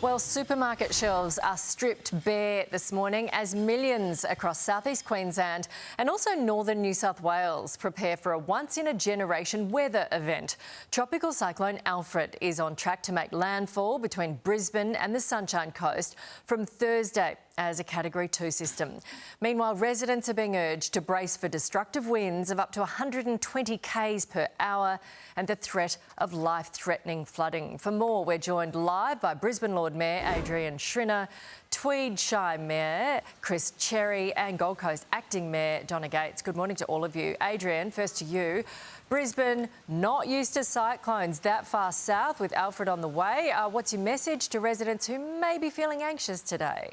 Well, supermarket shelves are stripped bare this morning as millions across southeast Queensland and also northern New South Wales prepare for a once-in-a-generation weather event. Tropical Cyclone Alfred is on track to make landfall between Brisbane and the Sunshine Coast from Thursday as a Category 2 system. Meanwhile, residents are being urged to brace for destructive winds of up to 120 k's per hour and the threat of life-threatening flooding. For more, we're joined live by Brisbane Lord Mayor Adrian Schrinner, Tweed Shire Mayor Chris Cherry and Gold Coast Acting Mayor Donna Gates. Good morning to all of you. Adrian, first to you. Brisbane not used to cyclones that far south with Alfred on the way. What's your message to residents who may be feeling anxious today?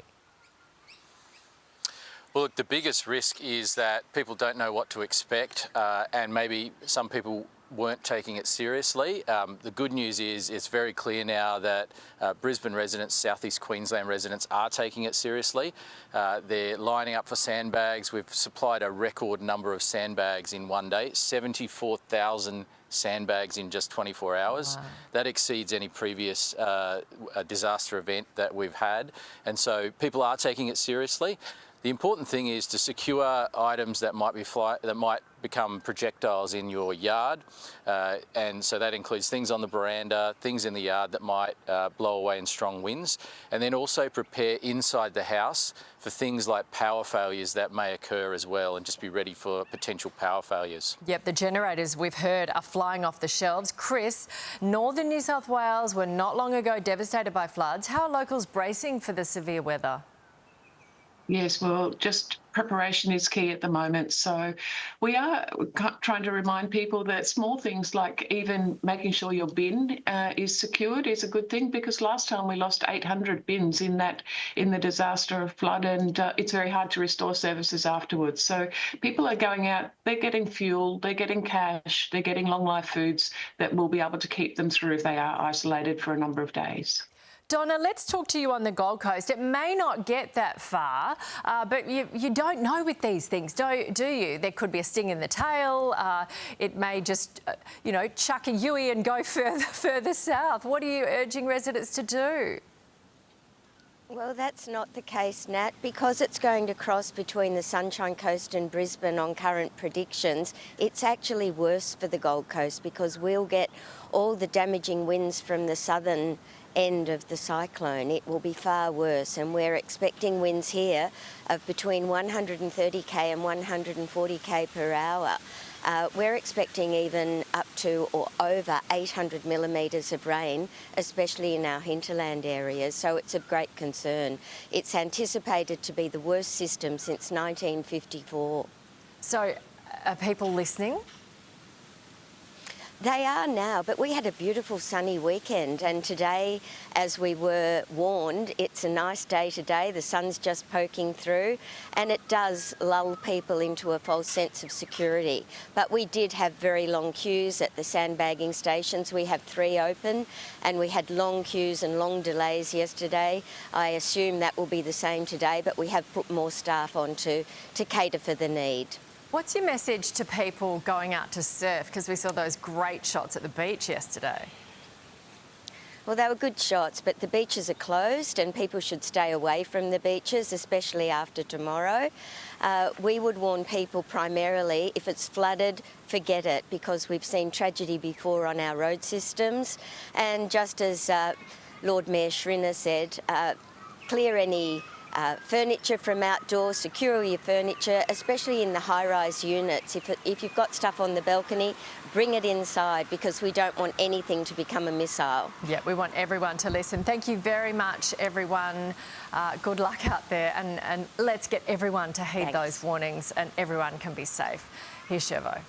Well, look, the biggest risk is that people don't know what to expect and maybe some people weren't taking it seriously. The good news is it's very clear now that Brisbane residents, southeast Queensland residents are taking it seriously. They're lining up for sandbags. We've supplied a record number of sandbags in one day, 74,000 sandbags in just 24 hours. Wow. That exceeds any previous disaster event that we've had. And so people are taking it seriously. The important thing is to secure items that might become projectiles in your yard, and so that includes things on the veranda, things in the yard that might blow away in strong winds, and then also prepare inside the house for things like power failures that may occur as well, and just be ready for potential power failures. Yep, the generators we've heard are flying off the shelves. Chris, northern New South Wales were not long ago devastated by floods. How are locals bracing for the severe weather? Yes, well, just preparation is key at the moment. So we are trying to remind people that small things like even making sure your bin is secured is a good thing, because last time we lost 800 bins in the disaster of flood, and it's very hard to restore services afterwards. So people are going out, they're getting fuel, they're getting cash, they're getting long life foods that will be able to keep them through if they are isolated for a number of days. Donna, let's talk to you on the Gold Coast. It may not get that far, but you don't know with these things, do you? There could be a sting in the tail. It may just, chuck a Yui and go further south. What are you urging residents to do? Well, that's not the case, Nat, because it's going to cross between the Sunshine Coast and Brisbane on current predictions. It's actually worse for the Gold Coast because we'll get all the damaging winds from the southern end of the cyclone. It will be far worse, and we're expecting winds here of between 130k and 140k per hour. We're expecting even up to or over 800 millimetres of rain, especially in our hinterland areas, so it's of great concern. It's anticipated to be the worst system since 1954. So are people listening? They are now, but we had a beautiful sunny weekend, and today, as we were warned, it's a nice day today. The sun's just poking through, and it does lull people into a false sense of security. But we did have very long queues at the sandbagging stations. We have 3 open, and we had long queues and long delays yesterday. I assume that will be the same today, but we have put more staff on to cater for the need. What's your message to people going out to surf? Because we saw those great shots at the beach yesterday. Well, they were good shots, but the beaches are closed and people should stay away from the beaches, especially after tomorrow. We would warn people primarily, if it's flooded, forget it, because we've seen tragedy before on our road systems. And just as Lord Mayor Schrinner said, clear any furniture from outdoors, secure your furniture, especially in the high-rise units. If you've got stuff on the balcony, bring it inside, because we don't want anything to become a missile. Yeah, we want everyone to listen. Thank you very much, everyone. Good luck out there, and let's get everyone to heed those warnings and everyone can be safe. Here's Chevo.